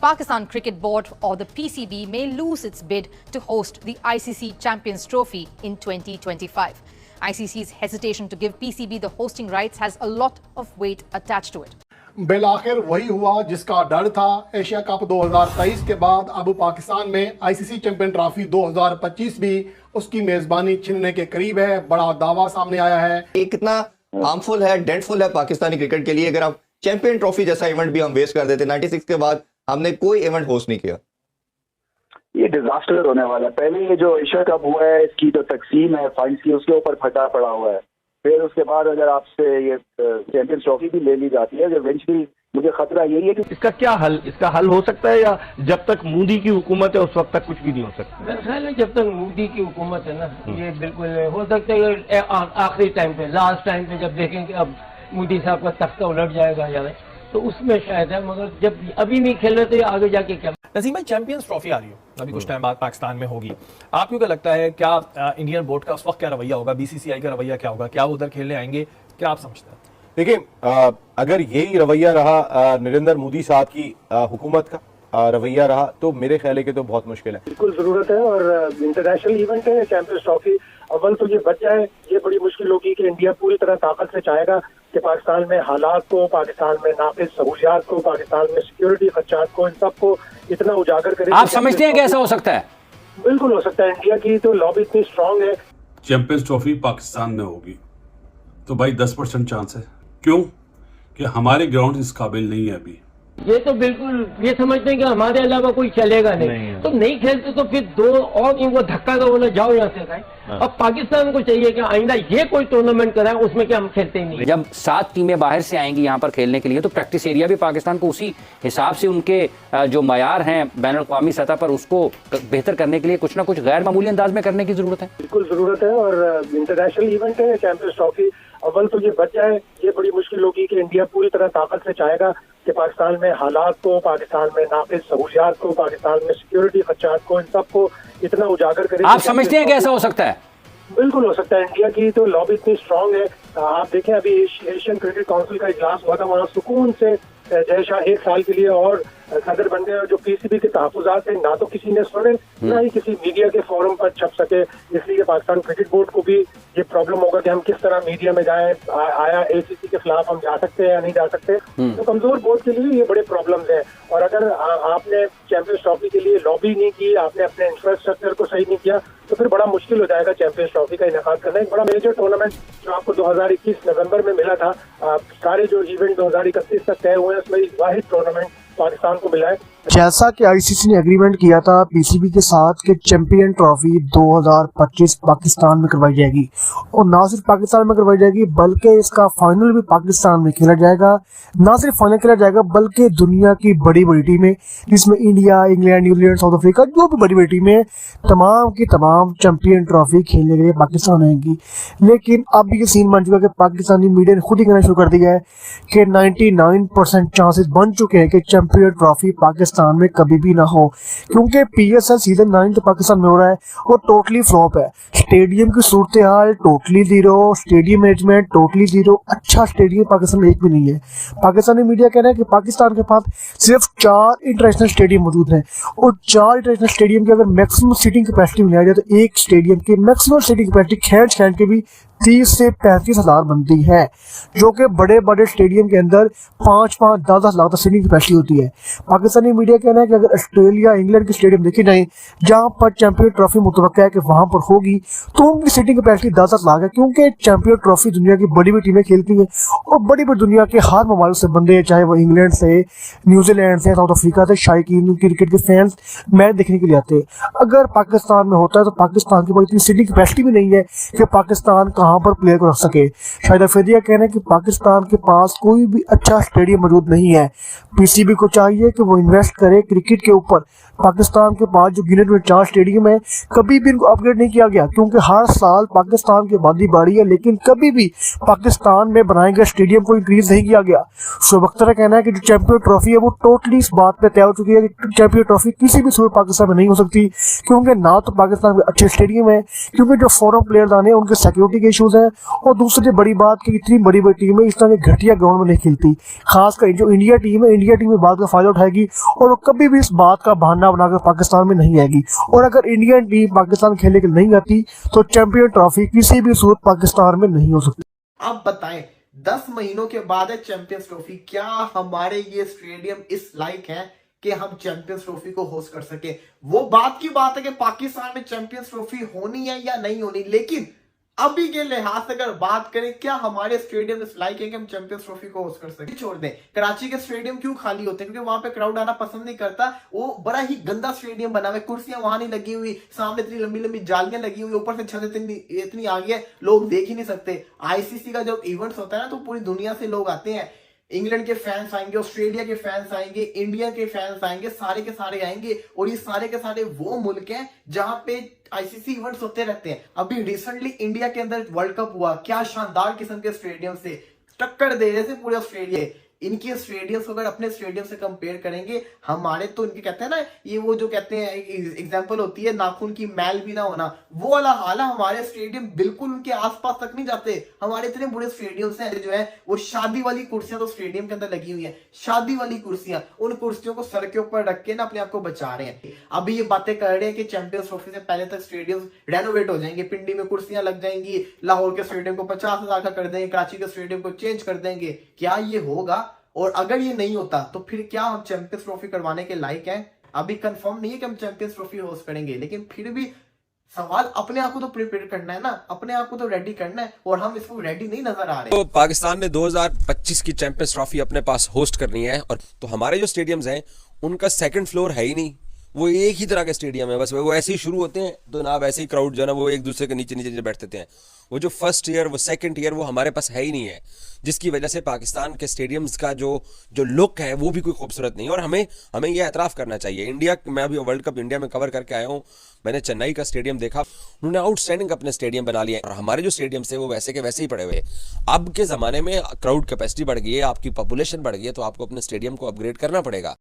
Pakistan Cricket Board, or the PCB, may lose its bid to host the ICC Champions Trophy in 2025. ICC's hesitation to give PCB the hosting rights has a lot of weight attached to it. बिलाखिर वही हुआ जिसका डर था। Asia cup 2023 के बाद अब पाकिस्तान में ICC champion trophy 2025 भी उसकी मेजबानी छीनने के करीब है। बड़ा दावा सामने आया है। ये कितना हार्मफुल है, डेडफुल है पाकिस्तानी क्रिकेट के लिए। अगर हम चैंपियन ट्रॉफी जैसा इवेंट भी हम वेस्ट कर देते, 96 के बाद हमने कोई इवेंट होस्ट नहीं किया। ये डिजास्टर होने वाला है। पहले ये जो एशिया कप हुआ है, इसकी जो तकसीम है फंड्स की, उसके ऊपर फटा पड़ा हुआ है। फिर उसके बाद अगर आपसे ये चैंपियंस ट्रॉफी भी ले ली जाती है, इवेंचुअली मुझे खतरा यही है कि इसका क्या हल, इसका हल हो सकता है या जब तक मोदी की हुकूमत है उस वक्त तक कुछ भी नहीं हो सकता? मेरा ख्याल है जब तक मोदी की हुकूमत है ना, ये बिल्कुल हो सकता है आखिरी टाइम पे, लास्ट टाइम पे जब देखें कि अब मोदी साहब का तख्ता उलट जाएगा या तो उसमें शायद है, मगर जब अभी नहीं खेल रहे तो ये आगे जाके क्या। नसीम भाई, चैंपियंस ट्रॉफी आ रही हो अभी कुछ टाइम बाद पाकिस्तान में होगी, आपको क्या लगता है क्या इंडियन बोर्ड का उस वक्त क्या रवैया होगा, बीसीसीआई का रवैया क्या होगा, क्या वो उधर खेलने आएंगे, क्या आप समझते हैं? देखिए, अगर यही रवैया रहा नरेंद्र मोदी साहब की हुकूमत का रवैया रहा तो मेरे ख्याल है कि तो बहुत मुश्किल है। बिल्कुल जरूरत है और इंटरनेशनल इवेंट है चैंपियंस ट्रॉफी। अव्वल तो ये बच जाए, ये बड़ी मुश्किल होगी कि इंडिया पूरी तरह ताकत से चाहेगा कि पाकिस्तान में हालात को, पाकिस्तान में नाक़िस सहूलियात को, पाकिस्तान में सिक्योरिटी खदशात को, इन सबको इतना उजागर करे। आप समझते हैं कि ऐसा हो सकता है? बिल्कुल हो सकता है। इंडिया की तो लॉबी इतनी स्ट्रांग है। चैंपियंस ट्रॉफी पाकिस्तान में होगी तो भाई 10% चांस है। क्यों? कि हमारे ग्राउंड इस काबिल नहीं है अभी। ये तो बिल्कुल ये समझते हैं कि हमारे अलावा कोई चलेगा नहीं, तो नहीं खेलते तो फिर दो और वो धक्का का बोला जाओ यहाँ से। अब पाकिस्तान को चाहिए कि आइंदा ये कोई टूर्नामेंट कराए उसमें कि हम खेलते ही नहीं। जब 7 टीमें बाहर से आएंगी यहाँ पर खेलने के लिए तो प्रैक्टिस एरिया भी पाकिस्तान को उसी हिसाब से उनके जो मयार हैं बैन अवी सतह पर उसको बेहतर करने के लिए कुछ ना कुछ गैर मामूली अंदाज में करने की जरूरत है। बिल्कुल जरूरत है और इंटरनेशनल इवेंट है चैंपियंस ट्रॉफी। अव्वल तो ये बच जाए, ये बड़ी मुश्किल होगी कि इंडिया पूरी तरह ताकत से चाहेगा कि पाकिस्तान में हालात को, पाकिस्तान में नाक़िस सहूलियात को, पाकिस्तान में सिक्योरिटी खदशात को, इन सबको इतना उजागर करे। आप समझते हैं कि ऐसा हो सकता है? बिल्कुल हो सकता है। इंडिया की तो लॉबी इतनी स्ट्रांग है। आप देखें अभी एशियन क्रिकेट काउंसिल का इजलास हुआ था, वहाँ सुकून से जय शाह 1 साल के लिए और सदर बन गए। जो पीसीबी के तहफुजात थे ना तो किसी ने सुने, ना ही किसी मीडिया के फोरम पर छप सके। इसलिए पाकिस्तान क्रिकेट बोर्ड को भी ये प्रॉब्लम होगा कि हम किस तरह मीडिया में जाएं। आया एसीसी के खिलाफ हम जा सकते हैं या नहीं जा सकते। तो कमजोर बोर्ड के लिए ये बड़े प्रॉब्लम्स हैं। और अगर आपने चैंपियंस ट्रॉफी के लिए लॉबी नहीं की, आपने अपने इंफ्रास्ट्रक्चर को सही नहीं किया, तो फिर बड़ा मुश्किल हो जाएगा चैंपियंस ट्रॉफी का इनेकाद करना। एक बड़ा मेजर टूर्नामेंट जो आपको 2021 नवंबर में मिला था, सारे जो इवेंट 2031 तक तय हुए हैं उसमें वाहिद टूर्नामेंट पाकिस्तान को मिला है। जैसा कि आईसीसी ने एग्रीमेंट किया था पीसीबी के साथ कि चैंपियन ट्रॉफी 2025 पाकिस्तान में करवाई जाएगी, और ना सिर्फ पाकिस्तान में करवाई जाएगी बल्कि इसका फाइनल भी पाकिस्तान में खेला जाएगा। ना सिर्फ फाइनल खेला जाएगा बल्कि दुनिया की बड़ी बड़ी टीमें जिसमें India, England, New Zealand, south Africa, जो भी बड़ी बड़ी टीमें तमाम की तमाम चैंपियन ट्रॉफी खेलने के लिए पाकिस्तान आएंगी। लेकिन अब ये सीन बन चुका है कि पाकिस्तानी मीडिया ने खुद ही कहना शुरू कर दिया है कि 99% चांसेस बन चुके हैं कि चैंपियन ट्रॉफी पाकिस्तान में कभी भी ना हो, क्योंकि पीएसएल सीजन 9 जो पाकिस्तान में हो रहा है वो टोटली फ्लॉप है। स्टेडियम की सूरत हाल totally zero, stadium management totally zero, अच्छा स्टेडियम पाकिस्तान में एक भी नहीं है। पाकिस्तानी मीडिया कह रहा है कि पाकिस्तान के पास सिर्फ 4 इंटरनेशनल स्टेडियम मौजूद हैं, और 4 इंटरनेशनल स्टेडियम की अगर मैक्सिमम सीटिंग कैपेसिटी मिलाई जाए तो एक स्टेडियम की मैक्सिमम सीटिंग कैपेसिटी खींच के भी 30 से 35 हज़ार बनती है, जो कि बड़े बड़े स्टेडियम के अंदर 5-5, 10-10 लाख तक सीटिंग कैपेसिटी होती है। पाकिस्तानी मीडिया कहना है कि अगर ऑस्ट्रेलिया, इंग्लैंड के स्टेडियम देखे जाएं जहां पर चैंपियन ट्रॉफी मुतवक्का है कि वहां पर होगी, तो उनकी सीटिंग कैपेसिटी 10-10 लाख है, क्योंकि चैंपियन ट्रॉफी दुनिया की बड़ी बड़ी टीमें खेलती हैं और बड़ी बड़ी दुनिया के हर ममालिक से बंदे, चाहे वो इंग्लैंड से, न्यूजीलैंड से, साउथ अफ्रीका से, शायकीन क्रिकेट के फैंस मैच देखने के लिए आते हैं। अगर पाकिस्तान में होता है तो पाकिस्तान की कोई इतनी सीटिंग कैपेसिटी भी नहीं है कि पाकिस्तान कहाँ पर प्लेयर को रख सके। शायद अफरीदिया कह रहे हैं कि पाकिस्तान के पास कोई भी अच्छा स्टेडियम मौजूद नहीं है। पीसीबी को चाहिए कि वो इन्वेस्ट करे क्रिकेट के ऊपर। पाकिस्तान के पास जो गिने चुने 4 स्टेडियम है, कभी भी इनको अपग्रेड नहीं किया गया, क्योंकि हर साल पाकिस्तान की आबादी बढ़ी है लेकिन कभी भी पाकिस्तान में बनाए गए स्टेडियम को इंक्रीज नहीं किया गया। शोएब अख्तर का कहना है कि जो चैंपियन ट्रॉफी है वो टोटली इस बात पे तय हो चुकी है कि चैंपियन ट्रॉफी किसी भी सूरत पाकिस्तान में नहीं हो सकती, क्योंकि ना तो पाकिस्तान में अच्छे स्टेडियम है, क्योंकि जो फॉरेन प्लेयर्स आने हैं उनके सिक्योरिटी के इश्यूज हैं, और दूसरी बड़ी बात कि इतनी बड़ी बड़ी टीमें इस तरह के घटिया ग्राउंड में नहीं खेलती। खासकर जो इंडिया टीम है, इंडिया टीम इस बात का फायदा उठाएगी और वो कभी भी इस बात का बहाना बनाकर पाकिस्तान में नहीं आएगी। और अगर इंडियन टीम पाकिस्तान खेलने के लिए नहीं आती तो चैंपियन ट्रॉफी किसी भी सूरत पाकिस्तान में नहीं हो सकती। आप बताएं 10 महीनों के बाद है चैंपियंस ट्रॉफी, क्या हमारे ये स्टेडियम इस लायक है कि हम चैंपियंस ट्रॉफी को होस्ट कर सके? वो बात की बात है कि पाकिस्तान में चैंपियंस ट्रॉफी होनी है या नहीं होनी, लेकिन अभी के लिहाज से अगर बात करें क्या हमारे स्टेडियम इस लायक है कि हम चैंपियंस ट्रॉफी को होस्ट कर सके? छोड़ दें कराची के स्टेडियम क्यों खाली होते हैं, क्योंकि वहां पे क्राउड आना पसंद नहीं करता। वो बड़ा ही गंदा स्टेडियम बना हुआ है, कुर्सियां वहां नहीं लगी हुई, सामने इतनी लंबी लंबी जालियां लगी हुई, ऊपर से छत इतनी आगे है, लोग देख ही नहीं सकते। आईसीसी का जब इवेंट्स होता है ना तो पूरी दुनिया से लोग आते हैं, इंग्लैंड के फैंस आएंगे, ऑस्ट्रेलिया के फैंस आएंगे, इंडिया के फैंस आएंगे, सारे के सारे आएंगे। और ये सारे के सारे वो मुल्क हैं जहां पे आईसीसी इवेंट्स होते रहते हैं। अभी रिसेंटली इंडिया के अंदर वर्ल्ड कप हुआ, क्या शानदार किस्म के स्टेडियम से टक्कर दे रहे थे पूरे ऑस्ट्रेलिया। इनके स्टेडियम्स को अगर अपने स्टेडियम से कंपेयर करेंगे, हमारे तो इनके कहते हैं ना, ये वो जो कहते हैं एग्जांपल होती है नाखून की मैल भी ना होना, वो वाला हाल है। हमारे स्टेडियम बिल्कुल उनके आसपास तक नहीं जाते। हमारे इतने बुरे स्टेडियम्स हैं जो है वो शादी वाली कुर्सियां तो स्टेडियम के अंदर लगी हुई है, शादी वाली कुर्सियां, उन कुर्सियों को सर के ऊपर रख के ना अपने आप को बचा रहे हैं। अभी ये बातें कर रहे हैं कि चैंपियंस ट्रॉफी से पहले तक स्टेडियम रेनोवेट हो जाएंगे, पिंडी में कुर्सियां लग जाएंगी, लाहौर के स्टेडियम को 50,000 का कर देंगे, कराची के स्टेडियम को चेंज कर देंगे। क्या ये होगा? और अगर ये नहीं होता तो फिर क्या हम चैंपियंस ट्रॉफी करवाने के लायक हैं? अभी कंफर्म नहीं है कि हम चैंपियंस ट्रॉफी होस्ट करेंगे, लेकिन फिर भी सवाल अपने आप को तो प्रिपेयर करना है ना, अपने आप को तो रेडी करना है, और हम इसको रेडी नहीं नजर आ रहे। तो पाकिस्तान ने 2025 की चैंपियंस ट्रॉफी अपने पास होस्ट करनी है, और तो हमारे जो स्टेडियम्स हैं उनका सेकंड फ्लोर है ही नहीं, वो एक ही तरह के स्टेडियम है, बस वो ऐसे ही शुरू होते हैं तो ना वैसे ही क्राउड जो है ना वो एक दूसरे के नीचे नीचे बैठते हैं। वो जो फर्स्ट ईयर वो सेकंड ईयर वो हमारे पास है ही नहीं है, जिसकी वजह से पाकिस्तान के स्टेडियम्स का जो लुक है वो भी कोई खूबसूरत नहीं है। और हमें ये एतराफ़ करना चाहिए। इंडिया, मैं अभी वर्ल्ड कप इंडिया में कवर करके आया हूँ, मैंने चेन्नई का स्टेडियम देखा, उन्होंने आउटस्टैंडिंग अपने स्टेडियम बना लिया, और हमारे जो स्टेडियम्स है वो वैसे के वैसे ही पड़े हुए। अब के ज़माने में क्राउड कैपेसिटी बढ़ गई है, आपकी पॉपुलेशन बढ़ गई है, तो आपको अपने स्टेडियम को अपग्रेड करना पड़ेगा।